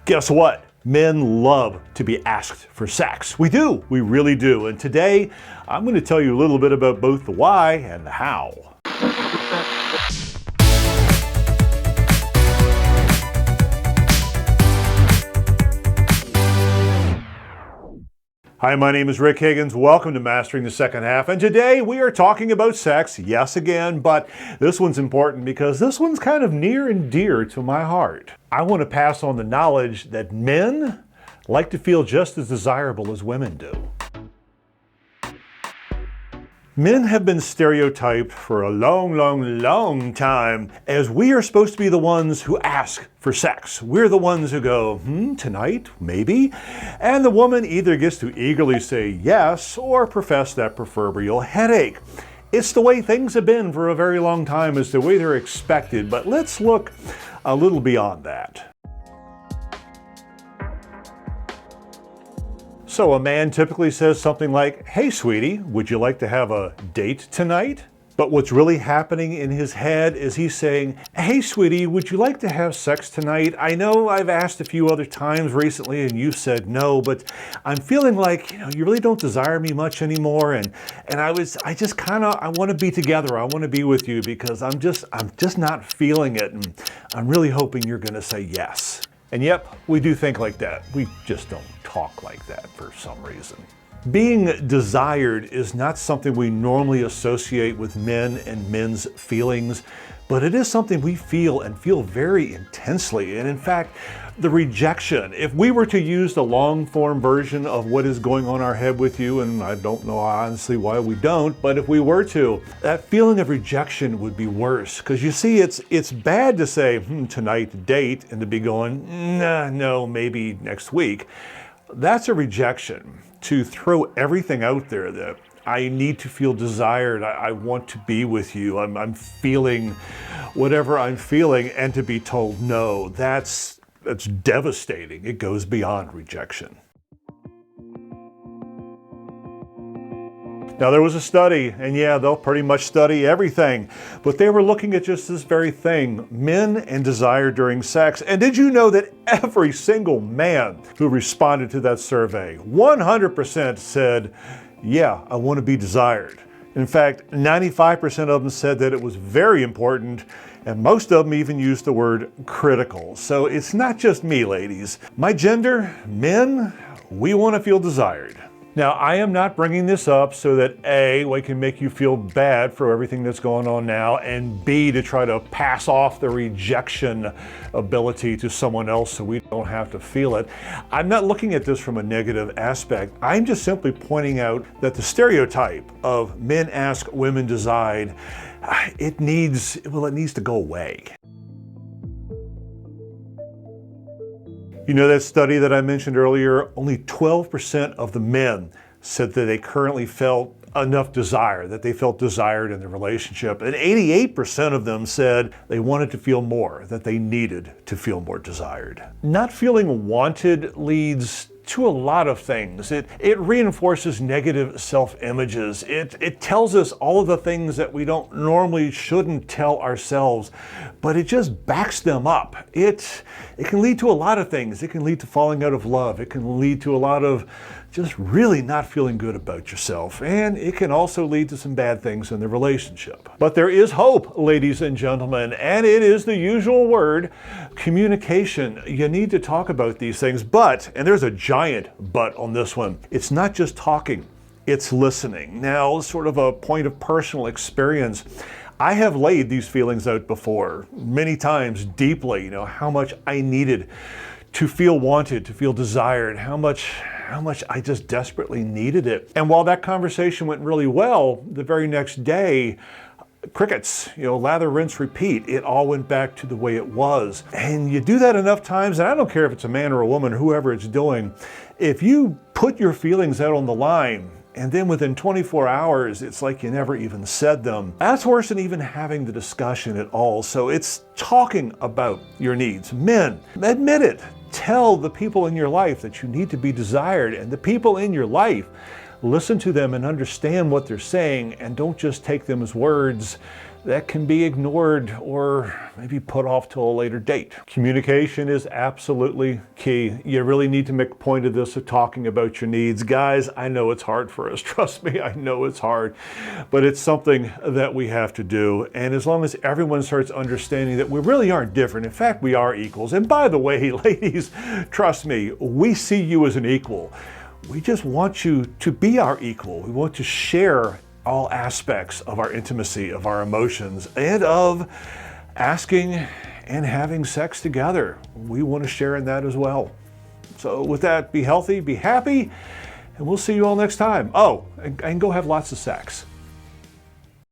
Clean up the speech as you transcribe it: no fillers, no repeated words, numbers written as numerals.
Guess what? Men love to be asked for sex. We do, we really do. And today, I'm going to tell you a little bit about both the why and the how. Hi, my name is Rick Higgins. Welcome to Mastering the Second Half. And today we are talking about sex, yes again, but this one's important because this one's kind of near and dear to my heart. I want to pass on the knowledge that men like to feel just as desirable as women do. Men have been stereotyped for a long time as we are supposed to be the ones who ask for sex. We're the ones who go, tonight, maybe? And the woman either gets to eagerly say yes or profess that proverbial headache. It's the way things have been for a very long time. It's the way they're expected, but let's look a little beyond that. So a man typically says something like, "Hey sweetie, would you like to have a date tonight?" But what's really happening in his head is he's saying, "Hey sweetie, would you like to have sex tonight? I know I've asked a few other times recently and you've said no, but I'm feeling like, you really don't desire me much anymore. And I want to be together. I want to be with you because I'm just not feeling it. And I'm really hoping you're going to say yes." And yep, we do think like that. We just don't talk like that for some reason. Being desired is not something we normally associate with men and men's feelings, but it is something we feel and feel very intensely. And in fact, the rejection, if we were to use the long form version of what is going on in our head with you, and I don't know honestly why we don't, but if we were to, that feeling of rejection would be worse. Because you see, it's bad to say, tonight, date, and to be going, nah, no, maybe next week. That's a rejection. To throw everything out there that I need to feel desired, I want to be with you, I'm feeling whatever I'm feeling, and to be told no, that's devastating. It goes beyond rejection. Now there was a study, and yeah, they'll pretty much study everything, but they were looking at just this very thing, men and desire during sex. And did you know that every single man who responded to that survey, 100% said, yeah, I want to be desired. In fact, 95% of them said that it was very important, and most of them even used the word critical. So it's not just me, ladies. My gender, men, we want to feel desired. Now, I am not bringing this up so that A, we can make you feel bad for everything that's going on now, and B, to try to pass off the rejection ability to someone else so we don't have to feel it. I'm not looking at this from a negative aspect. I'm just simply pointing out that the stereotype of men ask, women decide, it needs to go away. You know that study that I mentioned earlier? Only 12% of the men said that they currently felt enough desire, that they felt desired in the relationship. And 88% of them said they wanted to feel more, that they needed to feel more desired. Not feeling wanted leads to a lot of things. It reinforces negative self-images. It tells us all of the things that we shouldn't tell ourselves, but it just backs them up. It can lead to a lot of things. It can lead to falling out of love. It can lead to a lot of just really not feeling good about yourself. And it can also lead to some bad things in the relationship. But there is hope, ladies and gentlemen, and it is the usual word, communication. You need to talk about these things, but, and there's a giant but on this one, it's not just talking, it's listening. Now, sort of a point of personal experience, I have laid these feelings out before, many times deeply, how much I needed to feel wanted, to feel desired, how much I just desperately needed it. And while that conversation went really well, the very next day, crickets, lather, rinse, repeat. It all went back to the way it was. And you do that enough times, and I don't care if it's a man or a woman, whoever it's doing, if you put your feelings out on the line, and then within 24 hours, it's like you never even said them, that's worse than even having the discussion at all. So it's talking about your needs. Men, admit it. Tell the people in your life that you need to be desired, and the people in your life, listen to them and understand what they're saying, and don't just take them as words. that can be ignored or maybe put off till a later date. Communication is absolutely key. You really need to make a point of this, of talking about your needs. Guys, I know it's hard for us. Trust me, I know it's hard, but it's something that we have to do. And as long as everyone starts understanding that we really aren't different, in fact, we are equals. And by the way, ladies, trust me, we see you as an equal. We just want you to be our equal. We want to share all aspects of our intimacy, of our emotions, and of asking and having sex together. We want to share in that as well. So with that, be healthy, be happy, and we'll see you all next time. Oh, and go have lots of sex.